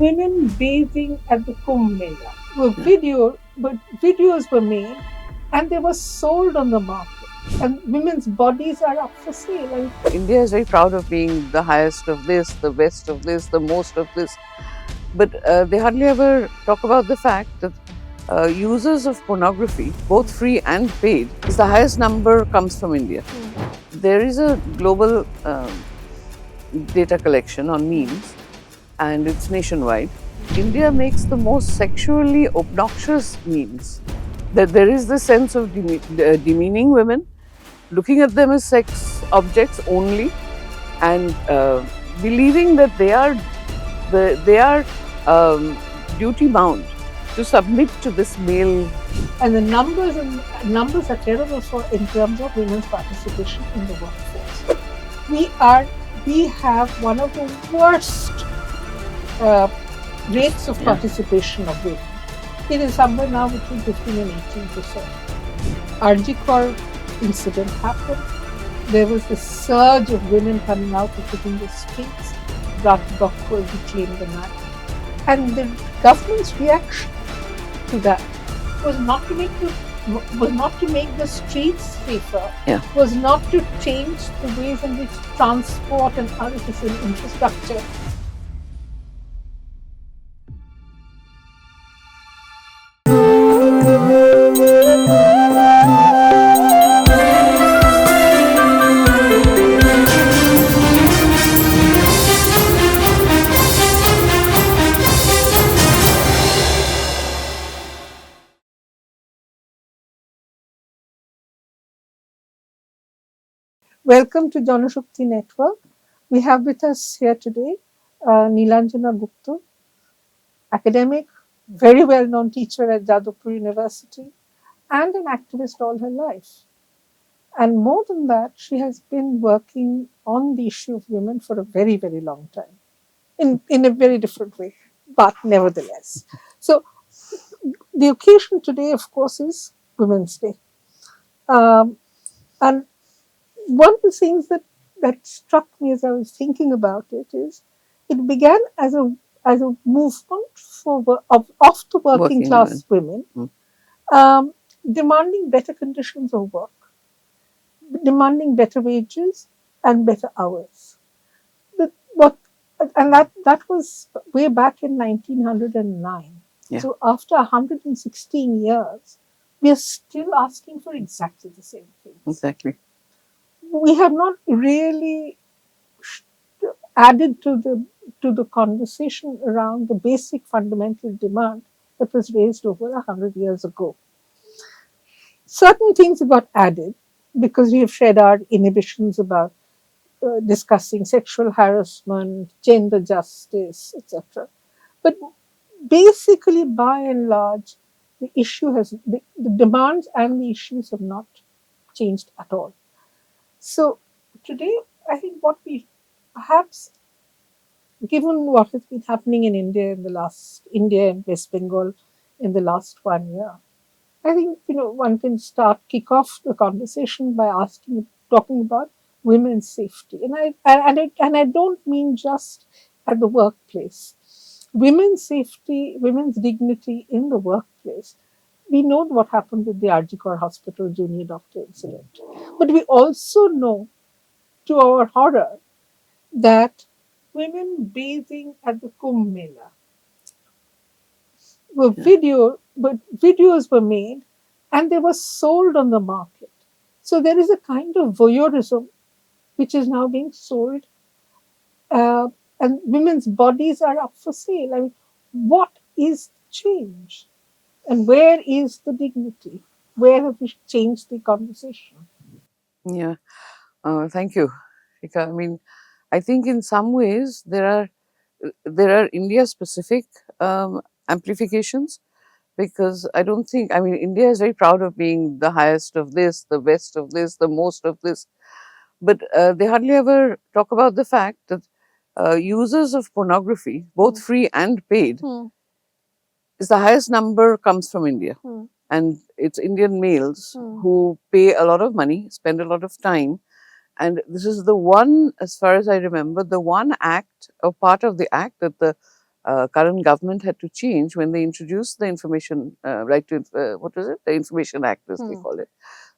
women bathing at the Kumbh Mela but videos were made and they were sold on the market. And women's bodies are up for sale. And India is very proud of being the highest of this, the best of this, the most of this. But they hardly ever talk about the fact that users of pornography, both free and paid, is the highest number comes from India. There is a global data collection on memes, and it's nationwide. India makes the most sexually obnoxious memes. That there is this sense of demeaning women, looking at them as sex objects only, and believing that they are duty bound to submit to this male. and the numbers are terrible for in terms of women's participation in the workforce. We have one of the worst rates of participation of women. It is somewhere now between 15 and 18%. RG incident happened. There was this surge of women coming out and taking the streets. Jadavpur reclaimed the night. And the government's reaction to that was not to make the streets safer, was not to change the ways in which transport and other infrastructure. Welcome to Janashakti Network. We have with us here today Nilanjana Gupta, academic, very well-known teacher at Jadavpur University, and an activist all her life. And more than that, she has been working on the issue of women for a very, very long time, in a very different way, but nevertheless. So the occasion today, of course, is Women's Day. And one of the things that struck me as I was thinking about it is it began as a movement of the working class women, demanding better conditions of work, demanding better wages and better hours. That was way back in 1909. So after 116 years, we are still asking for exactly the same thing. Exactly. We have not really added to the conversation around the basic fundamental demand that was raised over 100 years ago. Certain things got added because we have shared our inhibitions about discussing sexual harassment, gender justice, etc. But basically, by and large, the demands and the issues have not changed at all. So today, I think what we perhaps, given what has been happening in India and West Bengal in the last 1 year, I think one can kick off the conversation by talking about women's safety, and I don't mean just at the workplace. Women's safety, women's dignity in the workplace. We know what happened with the RG Hospital junior doctor incident, but we also know, to our horror, that women bathing at the Kumbh Mela videos were made and they were sold on the market. So there is a kind of voyeurism which is now being sold, and women's bodies are up for sale. I mean, what is change? And where is the dignity? Where have we changed the conversation? Yeah. Thank you, Shikha. I mean, I think in some ways there are India-specific amplifications, because I don't think, I mean, India is very proud of being the highest of this, the best of this, the most of this. But they hardly ever talk about the fact that users of pornography, both free and paid, is the highest number comes from India. And it's Indian males who pay a lot of money, spend a lot of time. And this is the one, as far as I remember, the one act or part of the act that the current government had to change when they introduced the information right to what was it, the Information Act, as they call it.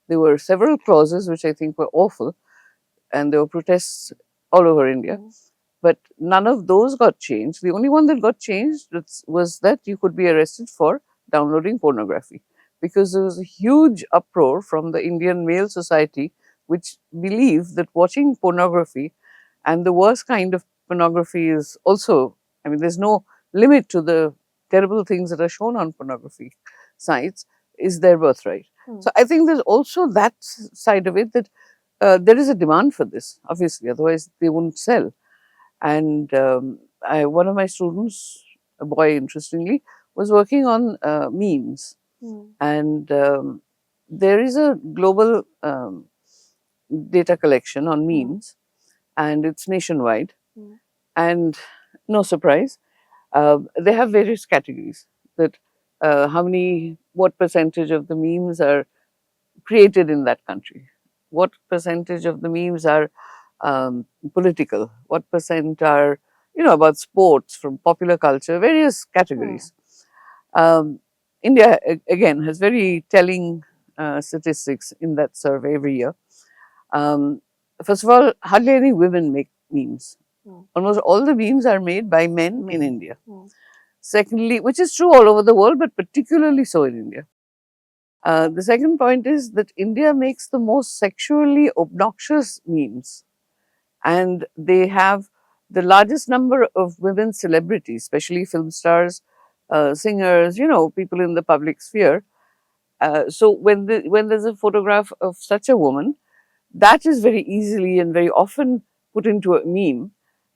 There were several clauses which I think were awful, and there were protests all over India. But none of those got changed. The only one that got changed was that you could be arrested for downloading pornography, because there was a huge uproar from the Indian male society, which believed that watching pornography, and the worst kind of pornography is also, I mean, there's no limit to the terrible things that are shown on pornography sites, is their birthright. So I think there's also that side of it, that there is a demand for this, obviously, otherwise they wouldn't sell. And one of my students, a boy, interestingly, was working on memes. And there is a global data collection on memes, and it's nationwide. And no surprise, they have various categories, that what percentage of the memes are created in that country, what percentage of the memes are political, what percent are, about sports, from popular culture, various categories. India, again, has very telling statistics in that survey every year. First of all, hardly any women make memes. Almost all the memes are made by men in India. Secondly, which is true all over the world, but particularly so in India. The second point is that India makes the most sexually obnoxious memes, and they have the largest number of women celebrities, especially film stars, singers, people in the public sphere. So when there's a photograph of such a woman, that is very easily and very often put into a meme,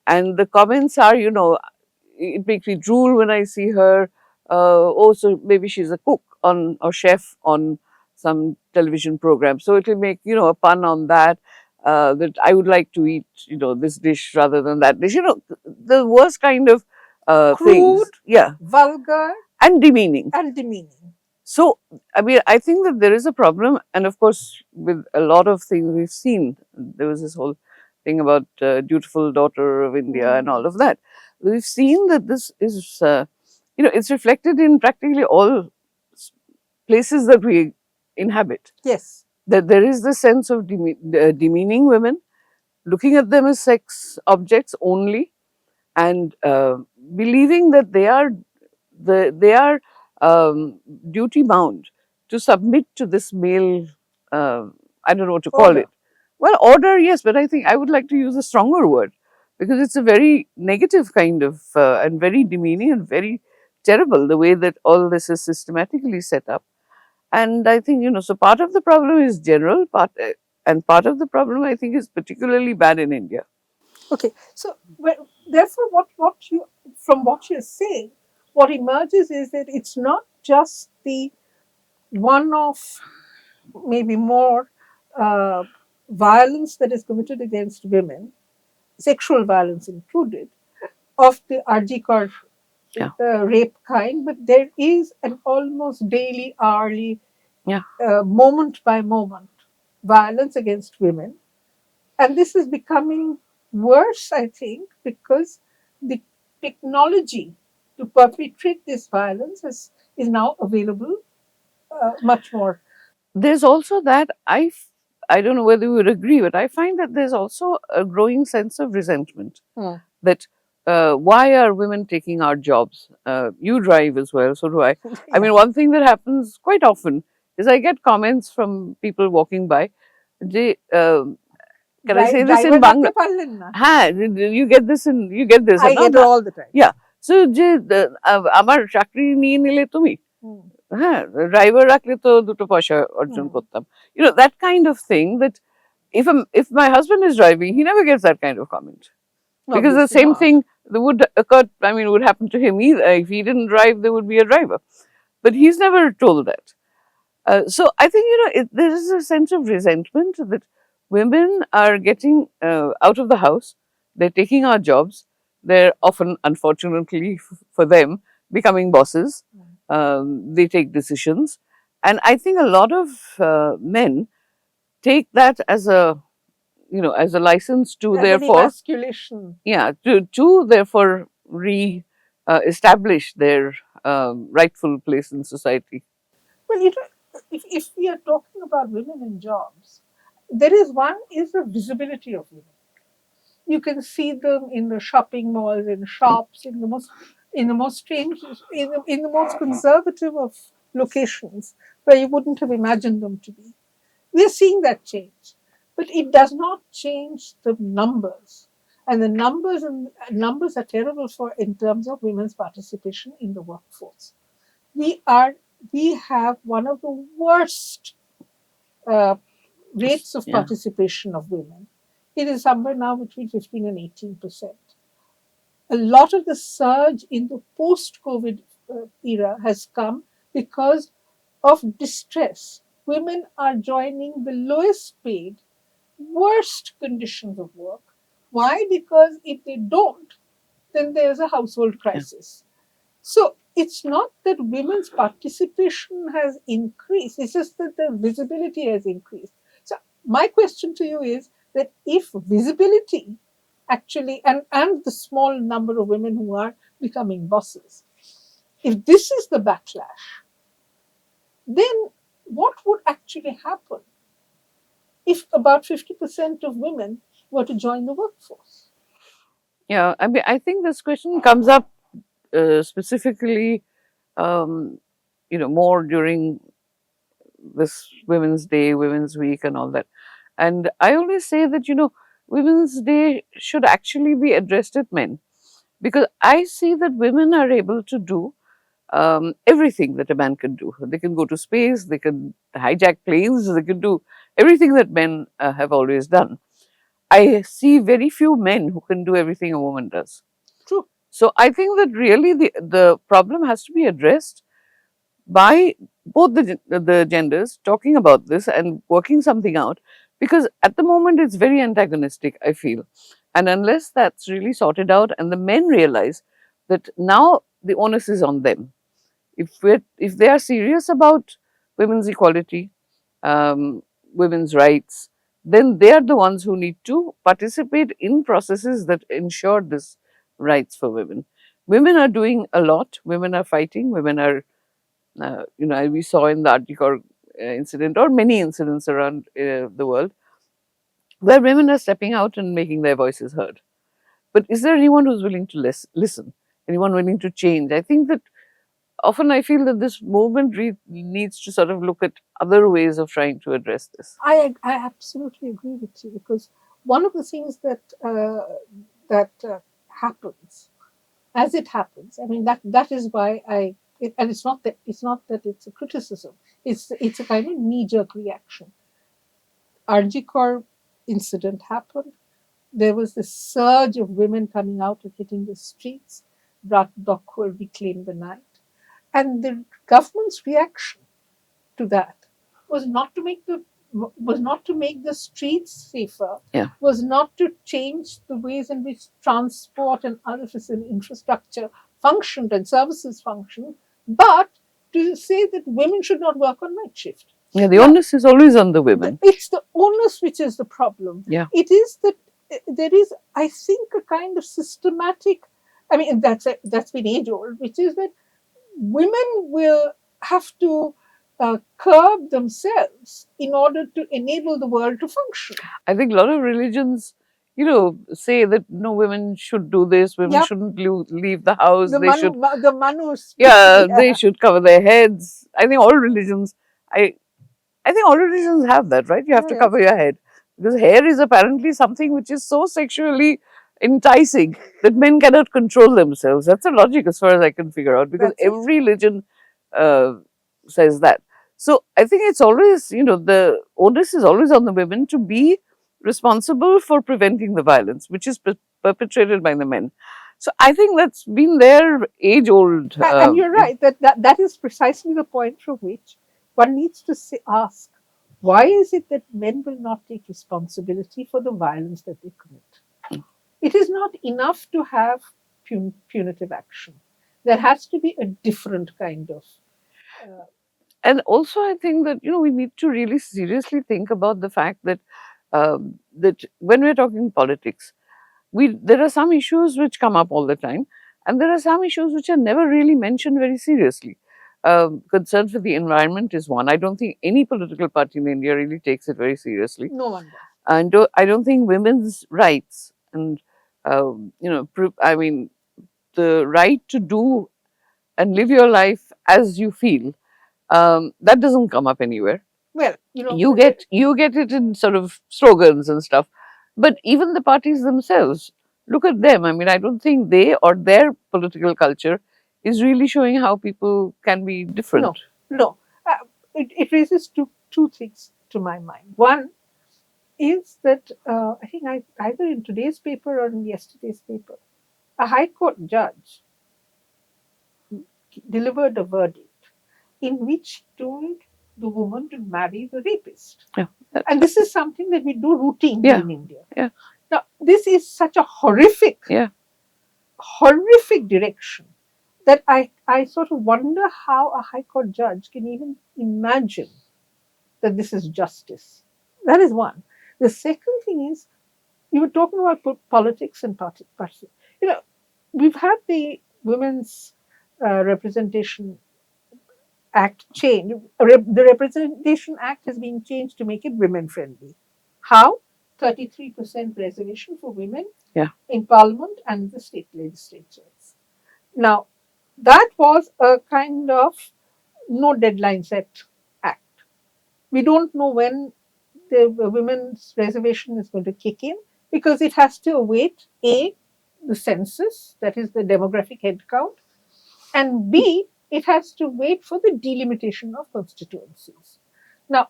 and the comments are, it makes me drool when I see her. Oh, so maybe she's a cook or chef on some television program, so it will make, a pun on that. That I would like to eat, this dish rather than that dish. The worst kind of Crude, things. Yeah, vulgar, and demeaning. So, I mean, I think that there is a problem, and of course, with a lot of things we've seen, there was this whole thing about dutiful daughter of India and all of that. We've seen that this is, it's reflected in practically all places that we inhabit. Yes. That there is this sense of demeaning women, looking at them as sex objects only, and believing that they are duty bound to submit to this male, I don't know what to call it. Well, order, yes, but I think I would like to use a stronger word, because it's a very negative kind of and very demeaning and very terrible, the way that all this is systematically set up. And I think, so part of the problem is general, and part of the problem, I think, is particularly bad in India. Okay, so therefore, from what you're saying, what emerges is that it's not just the one-off, maybe more violence that is committed against women, sexual violence included, of the Arjikar rape kind, but there is an almost daily, hourly, moment by moment violence against women. And this is becoming worse, I think, because the technology to perpetrate this violence is now available much more. There's also that I don't know whether you would agree, but I find that there's also a growing sense of resentment. That why are women taking our jobs? You drive as well, so do I. I mean, one thing that happens quite often is I get comments from people walking by. Can I say this in Bangla? You get this I get it all the time. Yeah. So, আমার চাকরি নিয়ে নিলে তুমি, হ্যাঁ, driver রাখলে তো দুটো পয়সা অর্জন করতাম. That kind of thing, that if my husband is driving, he never gets that kind of comment. Because the same thing that would occur, I mean, would happen to him either. If he didn't drive, there would be a driver. But he's never told that. So I think, there is a sense of resentment that women are getting out of the house, they're taking our jobs, they're often, unfortunately for them, becoming bosses, they take decisions. And I think a lot of men take that as a license to therefore, emasculation. to therefore establish their rightful place in society. Well, you know, if we are talking about women in jobs, there is one is the visibility of women. You can see them in the shopping malls, in shops, in the most strange, in the most conservative of locations where you wouldn't have imagined them to be. We are seeing that change, but it does not change the numbers, and the numbers are terrible for in terms of women's participation in the workforce. We are we have one of the worst uh, rates of Yeah, participation of women. It is somewhere now between 15 and 18%. A lot of the surge in the post COVID era has come because of distress. Women are joining the lowest paid, worst conditions of work. Why? Because if they don't, then there's a household yeah. crisis. So it's not that women's participation has increased, it's just that the visibility has increased. So my question to you is that if visibility actually, and the small number of women who are becoming bosses, if this is the backlash, then what would actually happen if about 50% of women were to join the workforce? Yeah, I mean, I think this question comes up specifically, um, more during this Women's Day, Women's Week, and all that. And I always say that, Women's Day should actually be addressed at men, because I see that women are able to do everything that a man can do. They can go to space, they can hijack planes, they can do everything that men have always done. I see very few men who can do everything a woman does. True. So I think that really the problem has to be addressed by both the genders talking about this and working something out, because at the moment it's very antagonistic, I feel. And unless that's really sorted out and the men realize that now the onus is on them, if they are serious about women's equality, um, women's rights, then they are the ones who need to participate in processes that ensure this rights for women. Women are doing a lot. Women are fighting. Women are, we saw in the Arctic incident or many incidents around the world where women are stepping out and making their voices heard. But is there anyone who's willing to listen? Anyone willing to change? I think that often I feel that this movement needs to sort of look at other ways of trying to address this. I absolutely agree with you because one of the things that happens as it happens. I mean that is why and it's not that it's a criticism. It's a kind of knee jerk reaction. Arjikor incident happened. There was this surge of women coming out and hitting the streets. Brat Dokhur reclaimed the night, and the government's reaction to that was not to make the streets safer, Yeah. was not to change the ways in which transport and other facility infrastructure functioned and services functioned, but to say that women should not work on night shift. Yeah, the Now, onus is always on the women. it's the onus which is the problem. Yeah. It is that there is, I think, a kind of systematic. I mean, that's been age old, which is that women will have to curb themselves in order to enable the world to function. I think a lot of religions, say that no, women should do this, women Yep. shouldn't leave the house, The they should, Manu yeah, they should cover their heads. I think all religions, I think all religions have that, right? You have to Yes. cover your head. Because hair is apparently something which is so sexually enticing that men cannot control themselves. That's the logic as far as I can figure out, because That's it. every religion uh, says that. So I think it's always, the onus is always on the women to be responsible for preventing the violence, which is perpetrated by the men. So I think that's been their age old. And you're right that is precisely the point from which one needs to ask, why is it that men will not take responsibility for the violence that they commit? It is not enough to have punitive action. There has to be a different kind of. And also, I think that we need to really seriously think about the fact that that when we're talking politics, there are some issues which come up all the time, And there are some issues which are never really mentioned very seriously. Concern for the environment is one. I don't think any political party in India really takes it very seriously. No one does. And I don't think women's rights and, I mean, the right to do and live your life as you feel, that doesn't come up anywhere. Well, You get it in sort of slogans and stuff, but even the parties themselves, look at them. I mean, I don't think they or their political culture is really showing how people can be different. No. It raises two things to my mind. One is that I think either in today's paper or in yesterday's paper, a High Court judge delivered a verdict in which he told the woman to marry the rapist. Yeah, and this is something that we do routinely in India. Yeah. Now, this is such a horrific direction that I sort of wonder how a High Court judge can even imagine that this is justice. That is one. The second thing is, you were talking about politics and party. We've had the Women's Representation Act change. The Representation Act has been changed to make it women friendly. How? 33% reservation for women in Parliament and the state legislatures. Now, that was a kind of no deadline set act. We don't know when the women's reservation is going to kick in, because it has to await A, the census, that is the demographic head count, and B, it has to wait for the delimitation of constituencies. Now,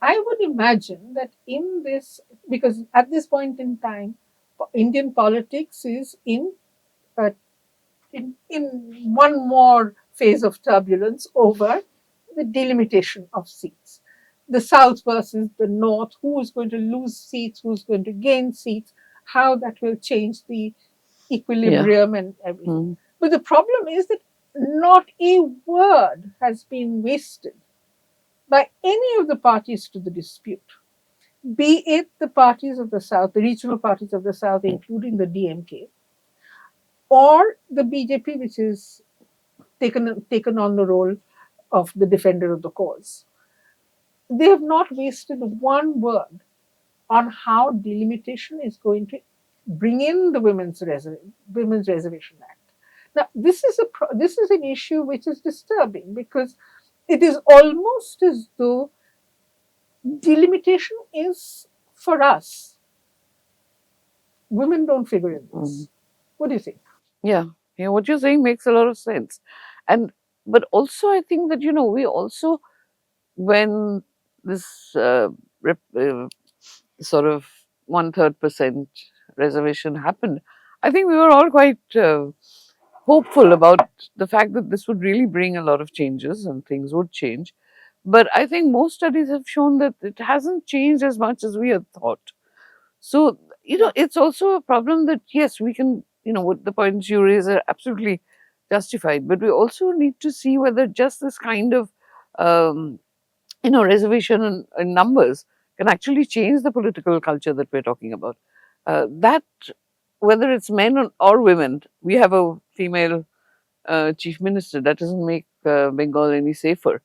I would imagine that in this, because at this point in time, Indian politics is in one more phase of turbulence over the delimitation of seats. The South versus the North, who is going to lose seats, who is going to gain seats, how that will change the equilibrium and everything. But the problem is that not a word has been wasted by any of the parties to the dispute, be it the parties of the South, the regional parties of the South, including the DMK, or the BJP, which is taken on the role of the defender of the cause. They have not wasted one word on how delimitation is going to bring in the Women's Reservation Act. Now, this is an issue which is disturbing, because it is almost as though delimitation is for us. Women don't figure in this. What do you think? Yeah, what you're saying makes a lot of sense. But also, I think that, we also, when this sort of 1/3% reservation happened, I think we were all quite hopeful about the fact that this would really bring a lot of changes and things would change. But I think most studies have shown that it hasn't changed as much as we had thought. So, it's also a problem that, yes, we can, what the points you raise are absolutely justified, but we also need to see whether just this kind of, reservation in numbers can actually change the political culture that we're talking about. That, whether it's men or women, we have a female chief minister, that doesn't make Bengal any safer.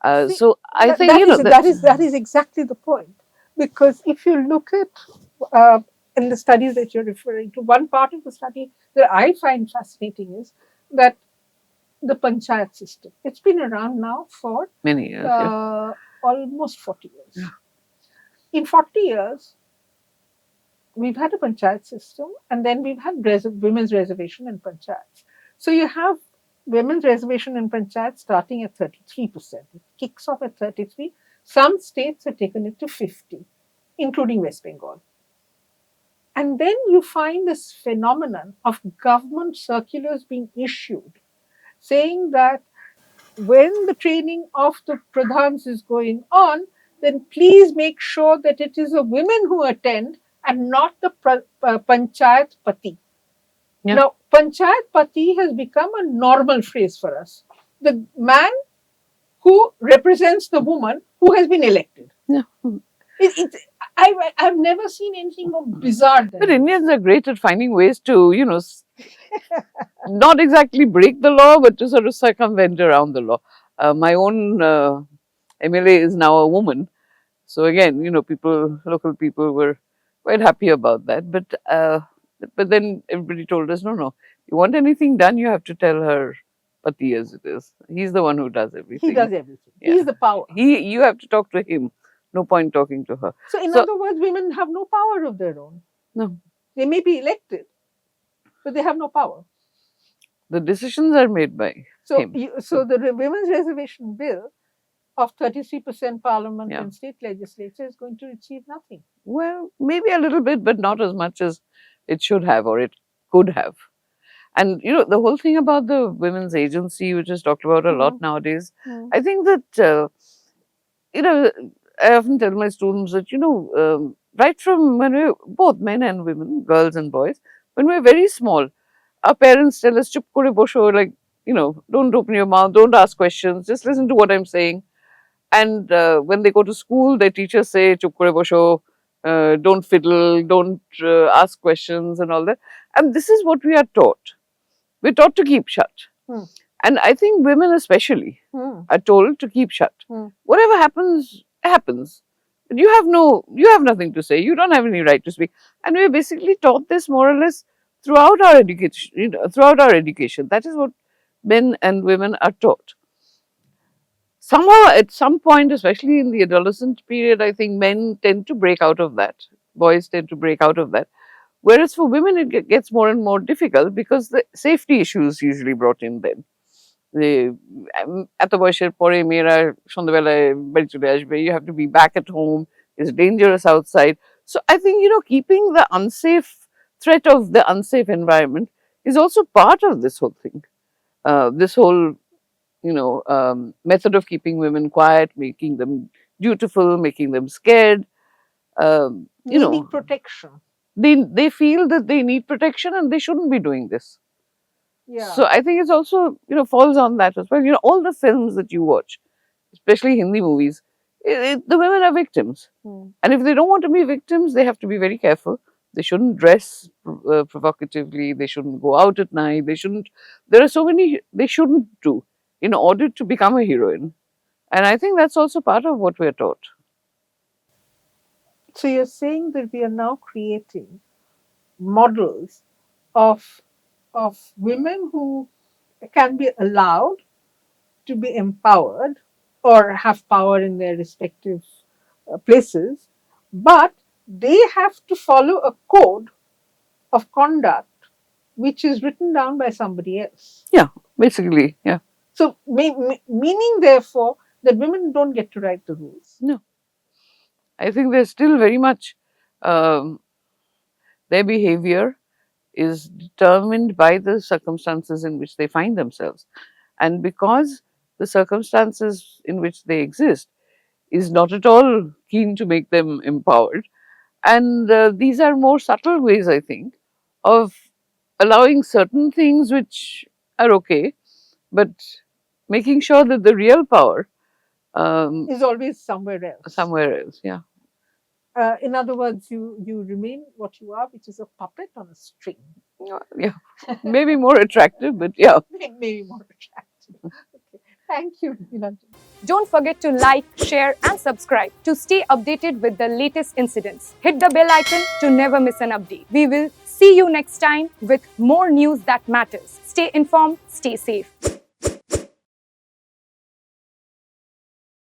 So I think that is exactly the point, because if you look at in the studies that you're referring to, one part of the study that I find fascinating is that the panchayat system, it's been around now for many years, almost 40 years. Yeah. In 40 years, we've had a panchayat system, and then we've had women's reservation in panchayats. So you have women's reservation in panchayat starting at 33%. It kicks off at 33%. Some states have taken it to 50%, including West Bengal. And then you find this phenomenon of government circulars being issued saying that when the training of the pradhans is going on, then please make sure that it is the women who attend and not the panchayat pati. Yeah. Now, panchayat pati has become a normal phrase for us. The man who represents the woman who has been elected. Yeah. I've never seen anything more bizarre than But Indians are great at finding ways to, not exactly break the law, but to sort of circumvent around the law. My own MLA is now a woman. So again, local people were quite happy about that. But then everybody told us, no, you want anything done, you have to tell her Pati as it is. He's the one who does everything. He does everything. Yeah. He's the power. You have to talk to him. No point talking to her. So in other words, women have no power of their own. No. They may be elected, but they have no power. The decisions are made by him. So the Women's Reservation Bill of 33% parliament and state legislature is going to achieve nothing. Well, maybe a little bit, but not as much as it should have or it could have. And, the whole thing about the women's agency, which is talked about a lot nowadays, I think that, I often tell my students that, right from when we were both men and women, girls and boys, when we were very small, our parents tell us, chup kore bosho, like, don't open your mouth, don't ask questions, just listen to what I'm saying. And when they go to school, their teachers say, chup kore bosho, don't fiddle, don't ask questions and all that. And this is what we are taught. We're taught to keep shut. And I think women especially are told to keep shut. Whatever happens, happens. But you have nothing to say. You don't have any right to speak. And we're basically taught this more or less throughout our education. That is what men and women are taught. Somehow, at some point, especially in the adolescent period, I think men tend to break out of that. Boys tend to break out of that. Whereas for women, it gets more and more difficult because the safety issues usually brought in then. এত বয়সের পরে মেয়েরা সন্ধ্যাবেলায় বাড়ি চলে আসবে, you have to be back at home, it's dangerous outside. So I think, keeping the threat of the unsafe environment is also part of this whole thing. This whole, method of keeping women quiet, making them dutiful, making them scared. Needing protection. They feel that they need protection and they shouldn't be doing this. Yeah. So I think it's also, falls on that as well. All the films that you watch, especially Hindi movies, the women are victims. And if they don't want to be victims, they have to be very careful. They shouldn't dress provocatively. They shouldn't go out at night. There are so many they shouldn't do in order to become a heroine. And I think that's also part of what we're taught. So you're saying that we are now creating models of women who can be allowed to be empowered or have power in their respective places, but they have to follow a code of conduct which is written down by somebody else. Yeah, basically, yeah. So meaning therefore that women don't get to write the rules. No. I think they're still very much, their behavior is determined by the circumstances in which they find themselves. And because the circumstances in which they exist is not at all keen to make them empowered, and these are more subtle ways, I think, of allowing certain things which are okay, but making sure that the real power is always somewhere else. Somewhere else, yeah. In other words, you remain what you are, which is a puppet on a string. Yeah, maybe more attractive, but yeah. Maybe more attractive. Okay. Thank you, Nilanjana. Don't forget to like, share and subscribe to stay updated with the latest incidents. Hit the bell icon to never miss an update. We will see you next time with more news that matters. Stay informed, stay safe.